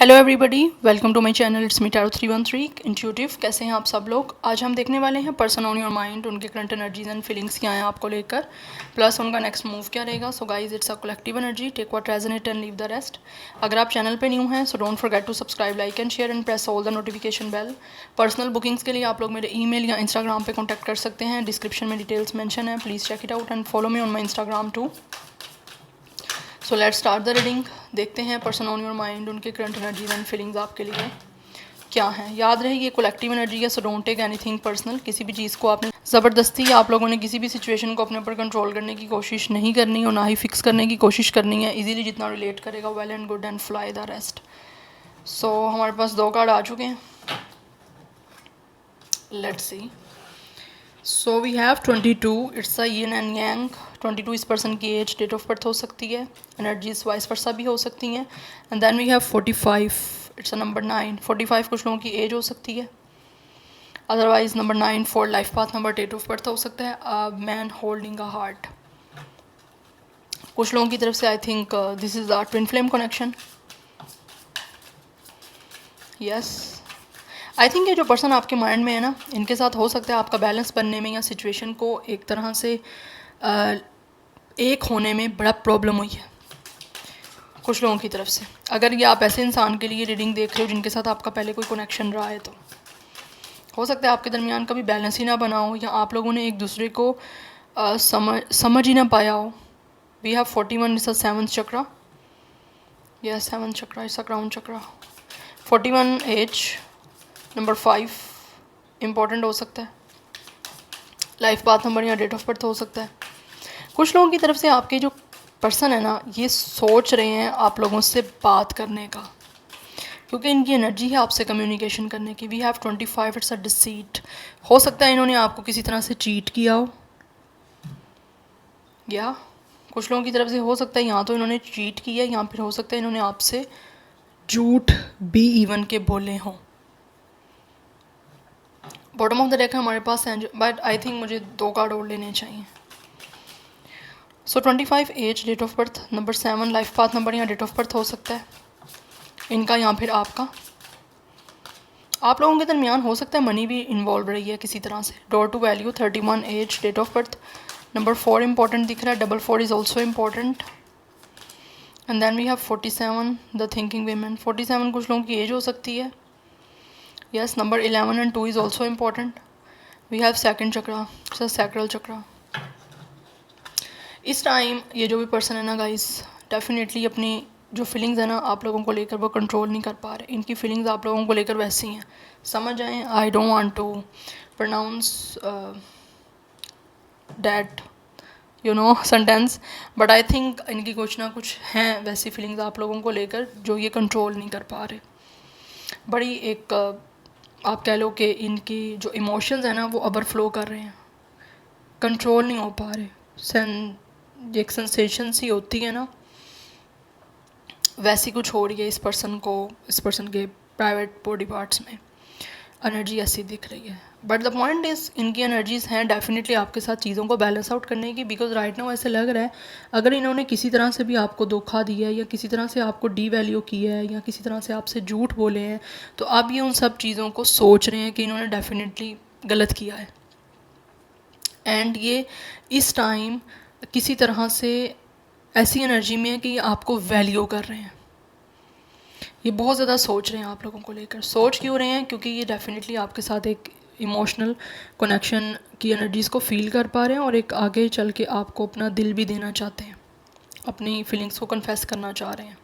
Hello everybody, welcome to my channel. It's me tarot 313 intuitive. कैसे हैं आप सब लोग? आज हम देखने वाले हैं पर्सन ऑन योर माइंड, उनके करंट एनर्जीज एंड फीलिंग्स क्या हैं आपको लेकर, प्लस उनका नेक्स्ट मूव क्या रहेगा। So guys, it's a collective energy, take what resonate and leave the rest. अगर आप चैनल पे न्यू हैं so don't forget to subscribe, like and share and press all the notification bell. Personal bookings के लिए आप लोग मेरे email या इंस्टाग्राम पे कॉन्टैक्ट कर सकते हैं। डिस्क्रिप्शन में डिटेल्स मेंशन है, please check it out and follow me on my Instagram too. So let's start the reading. देखते हैं पर्सन ऑन योर माइंड, उनके करंट एनर्जीज एंड फीलिंग्स आपके लिए क्या है। याद रहे ये कलेक्टिव एनर्जी है, so don't take anything personal. किसी भी चीज़ को आपने ज़बरदस्ती आप लोगों ने किसी भी सिचुएशन को अपने ऊपर कंट्रोल करने की कोशिश नहीं करनी और ना ही फिक्स करने की कोशिश करनी है। इजीली जितना रिलेट करेगा well and good and fly the rest. So हमारे पास 2 कार्ड आ चुके हैं, let's see. So we have 22, it's a yin and yang. 22 is person की एज, डेट ऑफ बर्थ हो सकती है, एनर्जीज वाइस वर्सा भी हो सकती हैं। And then we have 45, it's a number 9। 45 कुछ लोगों की एज हो सकती है, otherwise number 9 4 life path number, date of birth हो सकता है। A man holding a heart. कुछ लोगों की तरफ से I think this is a twin flame connection. Yes, I think ये जो पर्सन आपके माइंड में है ना, इनके साथ हो सकता है आपका बैलेंस बनने में या सिचुएशन को एक तरह से एक होने में बड़ा प्रॉब्लम हुई है कुछ लोगों की तरफ से। अगर ये आप ऐसे इंसान के लिए रीडिंग देख रहे हो जिनके साथ आपका पहले कोई कनेक्शन रहा है, तो हो सकता है आपके दरमियान कभी बैलेंस ही ना बना हो, या आप लोगों ने एक दूसरे को समझ ही ना पाया हो। We have 41, it's a 7th chakra. Yes, 7th chakra, it's a crown chakra. 41 age, number 5 important हो सकता है। लाइफ पाथ नंबर या डेट ऑफ बर्थ हो सकता है। कुछ लोगों की तरफ से आपके जो पर्सन है ना, ये सोच रहे हैं आप लोगों से बात करने का, क्योंकि इनकी एनर्जी है आपसे कम्युनिकेशन करने की। We have 25, it's a deceit. हो सकता है इन्होंने आपको किसी तरह से चीट किया हो, या कुछ लोगों की तरफ से हो सकता है यहाँ तो इन्होंने चीट किया, या फिर हो सकता है इन्होंने आपसे झूठ भी इवन के बोले हों। बॉटम ऑफ द डेक है हमारे पास, बट आई थिंक मुझे 2 कार्ड और लेने चाहिए। So 25 age, date of birth number 7, life path number या डेट ऑफ बर्थ हो सकता है इनका, या फिर आपका। आप लोगों के दरमियान हो सकता है मनी भी इन्वॉल्व रही है किसी तरह से। Door to value 31 age, date of birth number 4 important दिख रहा है, 44 is also important. And then we have 47, the thinking women. 47 कुछ लोगों की एज हो सकती है। Yes, number 11 and 2 is also important. We have 2nd chakra, sacral chakra. इस टाइम ये जो भी पर्सन है ना गाइस, डेफिनेटली अपनी जो फीलिंग्स है ना आप लोगों को लेकर वो कंट्रोल नहीं कर पा रहे। इनकी फीलिंग्स आप लोगों को लेकर वैसी हैं, समझ आए। I don't want to pronounce that sentence, but I think इनकी कुछ ना कुछ हैं वैसी फीलिंग्स आप लोगों को लेकर जो ये कंट्रोल नहीं कर पा रहे। बड़ी एक आप कह लो कि इनकी जो इमोशंस हैं ना वो ओवरफ्लो कर रहे हैं, कंट्रोल नहीं हो पा रहे। एक सेंसेशन सी होती है ना, वैसी कुछ हो रही है इस पर्सन को, इस पर्सन के प्राइवेट बॉडी पार्ट्स में एनर्जी ऐसी दिख रही है। बट द पॉइंट इज़, इनकी एनर्जीज़ हैं डेफिनेटली आपके साथ चीज़ों को बैलेंस आउट करने की, बिकॉज राइट नाउ ऐसे लग रहा है अगर इन्होंने किसी तरह से भी आपको धोखा दिया है, या किसी तरह से आपको डी वैल्यू किया है, या किसी तरह से आपसे झूठ बोले हैं, तो आप ये उन सब चीज़ों को सोच रहे हैं कि इन्होंने डेफिनेटली गलत किया है। एंड ये इस टाइम किसी तरह से ऐसी एनर्जी में है कि आपको वैल्यू कर रहे हैं। ये बहुत ज़्यादा सोच रहे हैं आप लोगों को लेकर। सोच क्यों रहे हैं? क्योंकि ये डेफिनेटली आपके साथ एक इमोशनल कनेक्शन की एनर्जीज़ को फील कर पा रहे हैं, और एक आगे चल के आपको अपना दिल भी देना चाहते हैं, अपनी फीलिंग्स को कन्फेस करना चाह रहे हैं।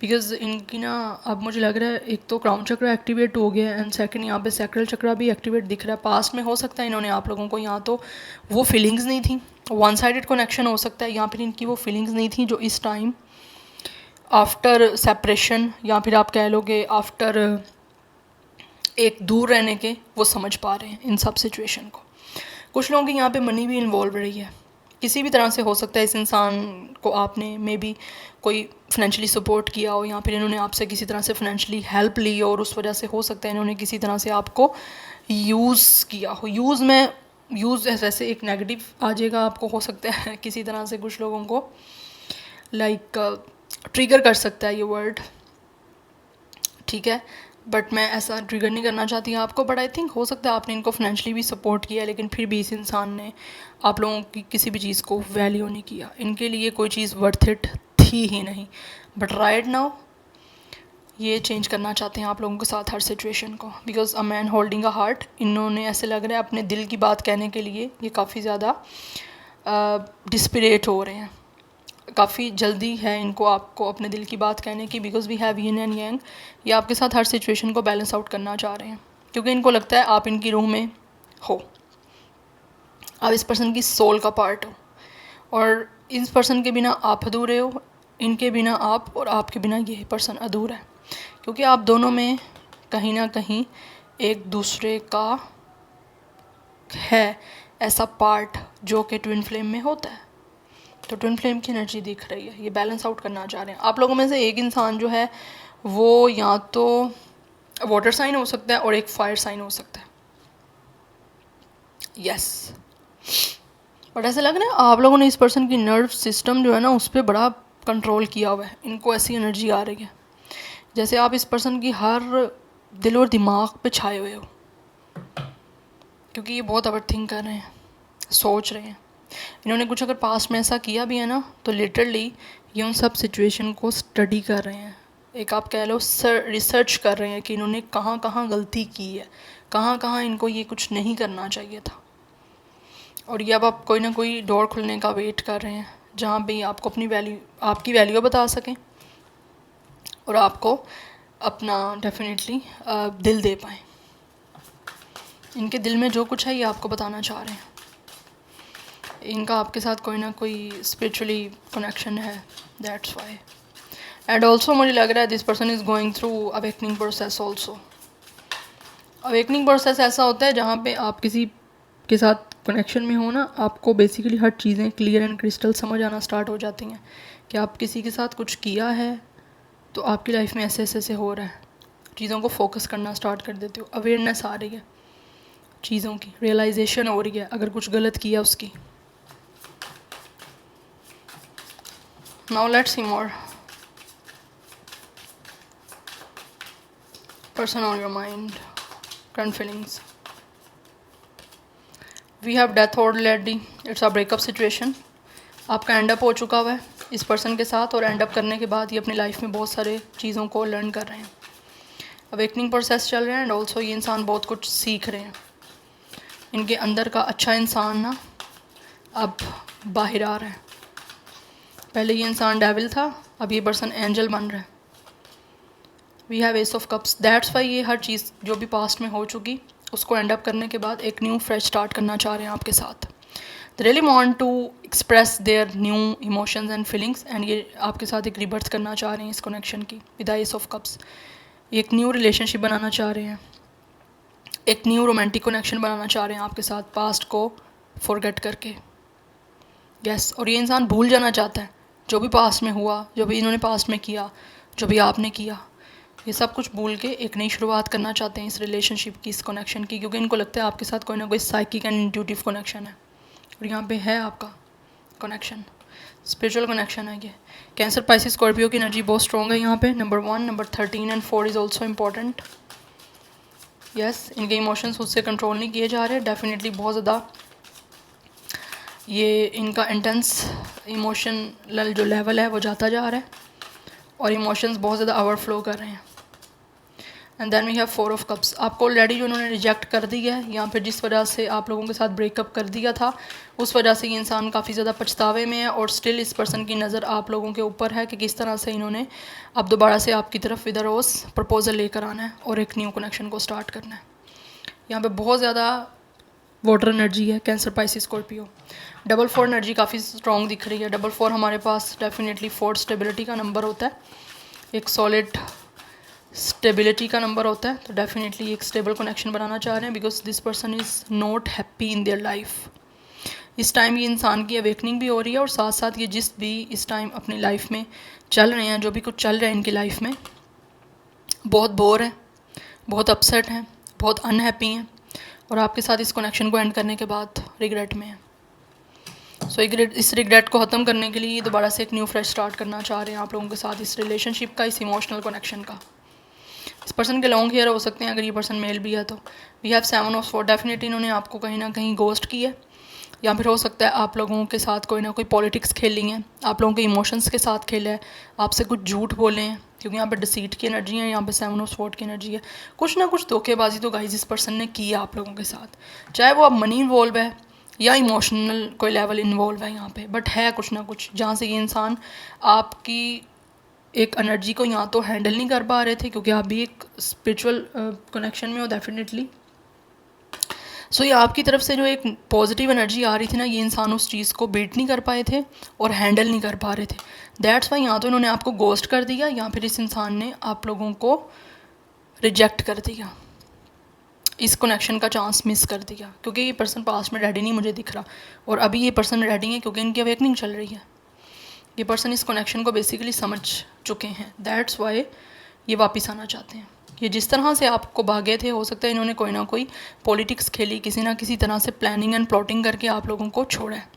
बिकॉज इनकी ना, अब मुझे लग रहा है एक तो क्राउन चक्र एक्टिवेट हो गया है, एंड सेकंड यहाँ पे सैक्रल चक्र भी एक्टिवेट दिख रहा है। पास्ट में हो सकता है इन्होंने आप लोगों को, यहाँ तो वो फीलिंग्स नहीं थी, वन साइडेड कनेक्शन हो सकता है, यहाँ पर इनकी वो फीलिंग्स नहीं थी जो इस टाइम आफ्टर सेपरेशन, या फिर आप कह लो कि आफ्टर एक दूर रहने के, वो समझ पा रहे हैं इन सब सिचुएशन को। कुछ लोगों की यहाँ पे मनी भी इन्वॉल्व रही है किसी भी तरह से। हो सकता है इस इंसान को आपने मे बी कोई फाइनेंशियली सपोर्ट किया हो, या फिर इन्होंने आपसे किसी तरह से फाइनेंशियली हेल्प ली हो, और उस वजह से हो सकता है इन्होंने किसी तरह से आपको यूज़ किया हो। यूज़ वैसे एक नेगेटिव आ जाएगा आपको, हो सकता है किसी तरह से कुछ लोगों को लाइक ट्रिगर कर सकता है ये वर्ड। ठीक है, बट मैं ऐसा ट्रिगर नहीं करना चाहती आपको, बट आई थिंक हो सकता है आपने इनको फाइनेंशियली भी सपोर्ट किया, लेकिन फिर भी इस इंसान ने आप लोगों की किसी भी चीज़ को वैल्यू नहीं किया, इनके लिए कोई चीज़ वर्थ इट थी ही नहीं। बट राइट नाउ ये चेंज करना चाहते हैं आप लोगों के साथ हर सिचुएशन को, because a man holding a heart, इन्होंने ऐसे लग रहा है अपने दिल की बात कहने के लिए ये काफ़ी ज़्यादा डिस्परेट हो रहे हैं, काफ़ी जल्दी है इनको आपको अपने दिल की बात कहने की, because we have yin and yang. ये आपके साथ हर सिचुएशन को बैलेंस आउट करना चाह रहे हैं, क्योंकि इनको लगता है आप इनकी रूह में हो, आप इस पर्सन की सोल का पार्ट हो, और इस पर्सन के बिना आप अधूरे हो, इनके बिना आप, और आपके बिना ये पर्सन अधूरा है, क्योंकि आप दोनों में कहीं ना कहीं एक दूसरे का है ऐसा पार्ट जो कि ट्विन फ्लेम में होता है। तो ट्विन फ्लेम की एनर्जी दिख रही है, ये बैलेंस आउट करना चाह रहे हैं। आप लोगों में से एक इंसान जो है वो या तो वाटर साइन हो सकता है और एक फायर साइन हो सकता है, यस। बट ऐसा लग रहा है आप लोगों ने इस पर्सन की नर्व सिस्टम जो है ना उस पर बड़ा कंट्रोल किया हुआ है, इनको ऐसी एनर्जी आ रही है जैसे आप इस पर्सन की हर दिल और दिमाग पे छाए हुए हो, क्योंकि ये बहुत ओवर थिंक कर रहे हैं, सोच रहे हैं। इन्होंने कुछ अगर पास्ट में ऐसा किया भी है ना, तो लिटरली ये उन सब सिचुएशन को स्टडी कर रहे हैं, एक आप कह लो रिसर्च कर रहे हैं कि इन्होंने कहाँ कहाँ गलती की है, कहाँ कहाँ इनको ये कुछ नहीं करना चाहिए था। और ये अब आप कोई ना कोई डोर खुलने का वेट कर रहे हैं जहाँ पे आपको अपनी वैल्यू, आपकी वैल्यू बता सकें और आपको अपना डेफिनेटली दिल दे पाएँ। इनके दिल में जो कुछ है ये आपको बताना चाह रहे हैं, इनका आपके साथ कोई ना कोई स्पिरिचुअली कनेक्शन है, दैट्स वाई। एंड ऑल्सो मुझे लग रहा है this person is going through awakening process also. Awakening process ऐसा होता है जहाँ पे आप किसी के साथ कनेक्शन में हो ना, आपको बेसिकली हर चीज़ें क्लियर एंड क्रिस्टल समझ आना स्टार्ट हो जाती हैं कि आप किसी के साथ कुछ किया है तो आपकी लाइफ में ऐसे ऐसे हो रहा है, चीज़ों को फोकस करना स्टार्ट कर देते हो, अवेयरनेस आ रही है, चीज़ों की रियलाइजेशन हो रही है अगर कुछ गलत किया उसकी। Now let's see more person on your mind, current feelings. We have death already, it's a breakup situation. आपका एंड अप हो चुका हुआ है इस पर्सन के साथ, और एंड अप करने के बाद ये अपनी लाइफ में बहुत सारे चीज़ों को लर्न कर रहे हैं, अवेकनिंग प्रोसेस चल रहा है, एंड ऑल्सो ये इंसान बहुत कुछ सीख रहे हैं। इनके अंदर का अच्छा इंसान ना अब बाहर आ रहा है, पहले ये इंसान डेविल था, अब ये पर्सन एंजल बन रहा है। We have ace of cups, that's why ये हर चीज़ जो भी पास्ट में हो चुकी उसको एंड अप करने के बाद एक न्यू फ्रेश स्टार्ट करना चाह रहे हैं आपके साथ। They really want to express their new emotions and feelings, and ये आपके साथ एक रिबर्थ करना चाह रहे हैं इस कनेक्शन की विद एस ऑफ कप्स। एक न्यू रिलेशनशिप बनाना चाह रहे हैं, एक न्यू रोमांटिक कनेक्शन बनाना चाह रहे हैं आपके साथ, पास्ट को फॉरगेट करके, यस। और ये इंसान भूल जाना चाहता है जो भी पास्ट में हुआ, जो भी इन्होंने पास्ट में किया, जो भी आपने किया, ये सब कुछ भूल के एक नई शुरुआत करना चाहते हैं इस रिलेशनशिप की, इस कनेक्शन की, क्योंकि इनको लगता है आपके साथ कोई ना कोई साइकिक एंड इंट्यूटिव कनेक्शन है, और यहाँ पे है आपका कनेक्शन, स्पिरिचुअल कनेक्शन है ये। कैंसर, पाइसिस, स्कॉर्पियो की एनर्जी बहुत स्ट्रॉन्ग है यहाँ पे। Number 1, number 13 and 4 is also important, yes. इनके इमोशंस उससे कंट्रोल नहीं किए जा रहे, डेफिनेटली बहुत ज़्यादा ये इनका इंटेंस इमोशनल जो लेवल है वो जाता जा रहा है, और इमोशंस बहुत ज़्यादा ओवरफ्लो कर रहे हैं। And then we have 4 of cups. आपको ऑलरेडी जो उन्होंने रिजेक्ट कर दिया है या फिर जिस वजह से आप लोगों के साथ ब्रेकअप कर दिया था, उस वजह से ये इंसान काफ़ी ज़्यादा पछतावे में है, और स्टिल इस पर्सन की नज़र आप लोगों के ऊपर है कि किस तरह से इन्होंने अब दोबारा से आपकी तरफ विद अ रोज़ प्रपोजल लेकर आना है और एक न्यू कनेक्शन को स्टार्ट करना है। यहाँ पे बहुत ज़्यादा वाटर एनर्जी है, कैंसर, पाइसिस, स्कॉर्पियो। 4 एनर्जी काफ़ी स्ट्रॉन्ग दिख रही है। 4 हमारे पास डेफिनेटली 4 स्टेबिलिटी का नंबर होता है, एक सॉलिड स्टेबिलिटी का नंबर होता है, तो डेफिनेटली एक स्टेबल कनेक्शन बनाना चाह रहे हैं, because this person is not happy in their life. इस टाइम ये इंसान की अवेकनिंग भी हो रही है, और साथ साथ ये जिस भी इस टाइम अपनी लाइफ में चल रहे हैं, जो भी कुछ चल रहा है इनकी लाइफ में, बहुत बोर है, बहुत अपसेट हैं, बहुत अनहैप्पी हैं, और आपके साथ इस कनेक्शन को एंड करने के बाद रिग्रेट में है। सो इस रिग्रेट को ख़त्म करने के लिए ये दोबारा से एक न्यू फ्रेश स्टार्ट करना चाह रहे हैं आप लोगों के साथ, इस रिलेशनशिप का, इस इमोशनल कनेक्शन का। इस पर्सन के लॉन्ग हेयर हो सकते हैं अगर ये पर्सन मेल भी है तो। We have 7 of sword, definitely इन्होंने आपको कहीं ना कहीं गोस्ट किया है, या फिर हो सकता है आप लोगों के साथ कोई ना कोई पॉलिटिक्स खेली है, आप लोगों के इमोशंस के साथ खेला है, आपसे कुछ झूठ बोले हैं, क्योंकि यहाँ पे डिसीट की एनर्जी है, यहाँ पे 7 ऑफ स्वॉर्ड की एनर्जी है। कुछ ना कुछ धोखेबाजी तो गाइस इस पर्सन ने की है आप लोगों के साथ, चाहे वो अब मनी इन्वॉल्व है या इमोशनल कोई लेवल इन्वॉल्व है यहाँ पे, बट है कुछ ना कुछ जहाँ से ये इंसान आपकी एक एनर्जी को यहाँ तो हैंडल नहीं कर पा रहे थे, क्योंकि आप भी एक स्पिरिचुअल कनेक्शन में हो डेफिनेटली। सो ये आपकी तरफ से जो एक पॉजिटिव एनर्जी आ रही थी ना, ये इंसान उस चीज़ को बीट नहीं कर पाए थे और हैंडल नहीं कर पा रहे थे। दैट्स वाई यहाँ तो इन्होंने आपको गोस्ट कर दिया, या फिर इस इंसान ने आप लोगों को रिजेक्ट कर दिया, इस कनेक्शन का चांस मिस कर दिया, क्योंकि ये पर्सन पास्ट में रेडी नहीं मुझे दिख रहा, और अभी ये पर्सन रेडी है क्योंकि इनकी अवेकनिंग चल रही है। ये पर्सन इस कनेक्शन को बेसिकली समझ चुके हैं, दैट्स वाई ये वापस आना चाहते हैं। ये जिस तरह से आपको भागे थे, हो सकता है इन्होंने कोई ना कोई पॉलिटिक्स खेली, किसी ना किसी तरह से प्लानिंग एंड प्लॉटिंग करके आप लोगों को छोड़ा है,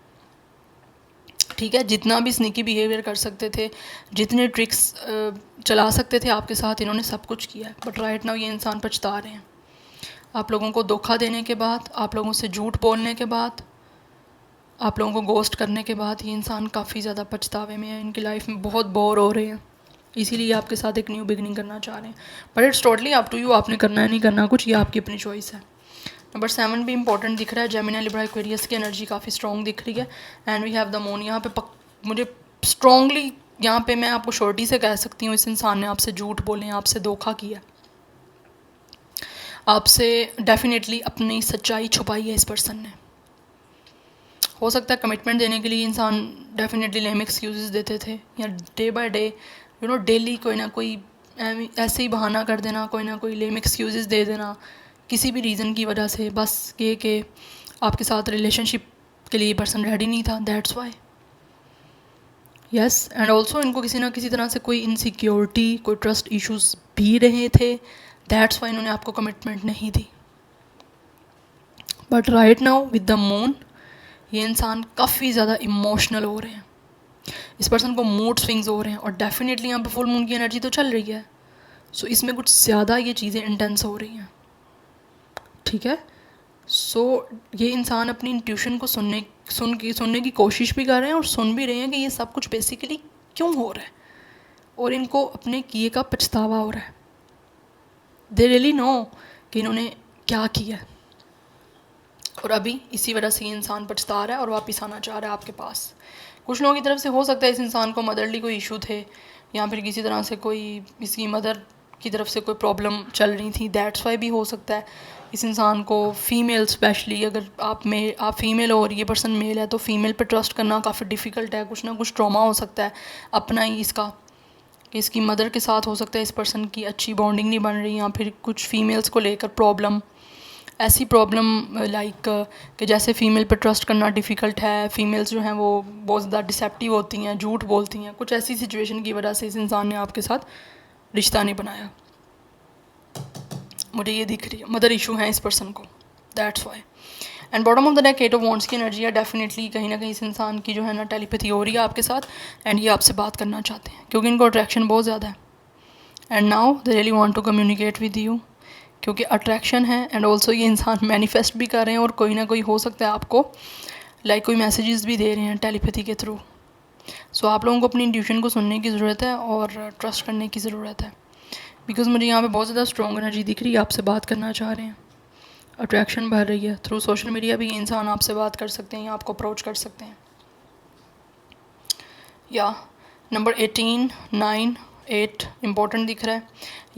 ठीक है। जितना भी स्नीकी बिहेवियर कर सकते थे, जितने ट्रिक्स चला सकते थे आपके साथ, इन्होंने सब कुछ किया है। बट राइट नाउ ये इंसान पछता रहे हैं, आप लोगों को धोखा देने के बाद, आप लोगों से झूठ बोलने के बाद, आप लोगों को गोस्ट करने के बाद ये इंसान काफ़ी ज़्यादा पछतावे में है, इनकी लाइफ में बहुत बोर हो रहे हैं, इसीलिए आपके साथ एक न्यू बिगनिंग करना चाह रहे हैं। But it's totally up to you, आपने करना है नहीं करना कुछ, ये आपकी अपनी चॉइस है। नंबर 7 भी इंपॉर्टेंट दिख रहा है, जेमिनी लिब्रा एक्वेरियस की एनर्जी काफ़ी स्ट्रॉन्ग दिख रही है। And we have the moon, यहाँ पे मुझे स्ट्रॉन्गली, यहाँ पे मैं आपको श्योरिटी से कह सकती हूँ, इस इंसान ने आपसे झूठ बोले हैं, आपसे धोखा किया, आपसे डेफिनेटली अपनी सच्चाई छुपाई है इस पर्सन ने। हो सकता है कमिटमेंट देने के लिए इंसान डेफिनेटली लेम एक्सक्यूजेस देते थे, या डे बाय डे डेली कोई ना कोई ऐसे ही बहाना कर देना, कोई ना कोई लेम एक्सक्यूजेस दे देना किसी भी रीज़न की वजह से, बस ये कि आपके साथ रिलेशनशिप के लिए पर्सन रेडी नहीं था, that's why. Yes, and also इनको किसी ना किसी तरह से कोई इनसिक्योरिटी, कोई ट्रस्ट इश्यूज भी रहे थे, दैट्स वाई इन्होंने आपको कमिटमेंट नहीं दी। But right now with the moon, ये इंसान काफ़ी ज़्यादा इमोशनल हो रहे हैं, इस पर्सन को मूड स्विंग्स हो रहे हैं, और डेफिनेटली यहाँ पे फुल मून की एनर्जी तो चल रही है, सो इसमें कुछ ज़्यादा ये चीज़ें इंटेंस हो रही हैं, ठीक है। सो ये इंसान अपनी इंट्यूशन को सुनने की कोशिश भी कर रहे हैं, और सुन भी रहे हैं कि ये सब कुछ बेसिकली क्यों हो रहा है, और इनको अपने किए का पछतावा हो रहा है। दे रियली नो कि इन्होंने क्या किया है, और अभी इसी वजह से ये इंसान पछता रहा है और वापस आना चाह रहा है आपके पास। कुछ लोगों की तरफ से हो सकता है इस इंसान को मदरली कोई इशू थे, या फिर किसी तरह से कोई इसकी मदर की तरफ से कोई प्रॉब्लम चल रही थी, दैट्स वाई भी हो सकता है इस इंसान को। फीमेल स्पेशली, अगर आप फीमेल हो और ये पर्सन मेल है, तो फीमेल पे ट्रस्ट करना काफ़ी डिफ़िकल्ट है, कुछ ना कुछ ट्रॉमा हो सकता है अपना ही इसका, कि इसकी मदर के साथ हो सकता है इस पर्सन की अच्छी बॉन्डिंग नहीं बन रही, या फिर कुछ फीमेल्स को लेकर प्रॉब्लम, ऐसी प्रॉब्लम लाइक कि जैसे फ़ीमेल पर ट्रस्ट करना डिफ़िकल्ट है, फ़ीमेल्स जो हैं वो बहुत ज़्यादा डिसेप्टिव होती हैं, झूठ बोलती हैं, कुछ ऐसी सिचुएशन की वजह से इस इंसान ने आपके साथ रिश्ता नहीं बनाया, मुझे ये दिख रही है। मदर इशू है इस पर्सन को, that's why. And bottom of the deck 8 of wands की एनर्जी है, डेफिनेटली कहीं ना कहीं इस इंसान की जो है ना टेलीपैथी हो रही है आपके साथ, एंड ये आपसे बात करना चाहते हैं क्योंकि इनको अट्रैक्शन बहुत ज़्यादा है, and now they really want to communicate with you, क्योंकि अट्रैक्शन है, एंड ऑल्सो ये इंसान मैनिफेस्ट भी कर रहे हैं, और कोई ना कोई हो सकता है आपको लाइक कोई मैसेजेस भी दे रहे हैं टेलीपैथी के थ्रू। सो आप लोगों को अपनी इंट्यूशन को सुनने की ज़रूरत है और ट्रस्ट करने की ज़रूरत है, बिकॉज मुझे यहाँ पे बहुत ज़्यादा स्ट्रॉन्ग एनर्जी दिख रही है, आपसे बात करना चाह रहे हैं, अट्रैक्शन बढ़ रही है। थ्रू सोशल मीडिया भी इंसान आपसे बात कर सकते हैं या आपको अप्रोच कर सकते हैं। या नंबर 18, 9, 8 इम्पोर्टेंट दिख रहा है।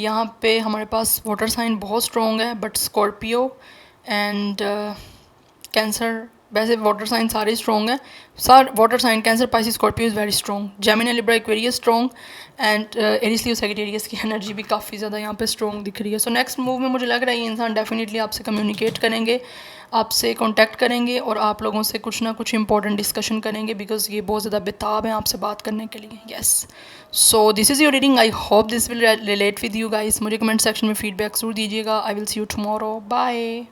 यहाँ पे हमारे पास वाटर साइन बहुत स्ट्रॉन्ग है, बट स्कॉर्पियो एंड कैंसर, वैसे वाटर साइन सारे स्ट्रॉन्ग हैं, water sign Cancer, Pisces, Scorpio is very strong, Gemini, Libra, Aquarius strong, and Aries, Leo, Sagittarius की एनर्जी भी काफ़ी ज़्यादा यहाँ पे स्ट्रॉन्ग दिख रही है। सो नेक्स्ट मूव में मुझे लग रहा है ये इंसान डेफिनेटली आपसे कम्युनिकेट करेंगे, आपसे कांटेक्ट करेंगे, और आप लोगों से कुछ ना कुछ इंपॉर्टेंट डिस्कशन करेंगे, बिकॉज ये बहुत ज़्यादा बेताब है आपसे बात करने के लिए। Yes, so this is your reading, I hope this will relate with you guys. मुझे कमेंट सेक्शन में फीडबैक ज़रूर दीजिएगा। I will see you tomorrow, bye.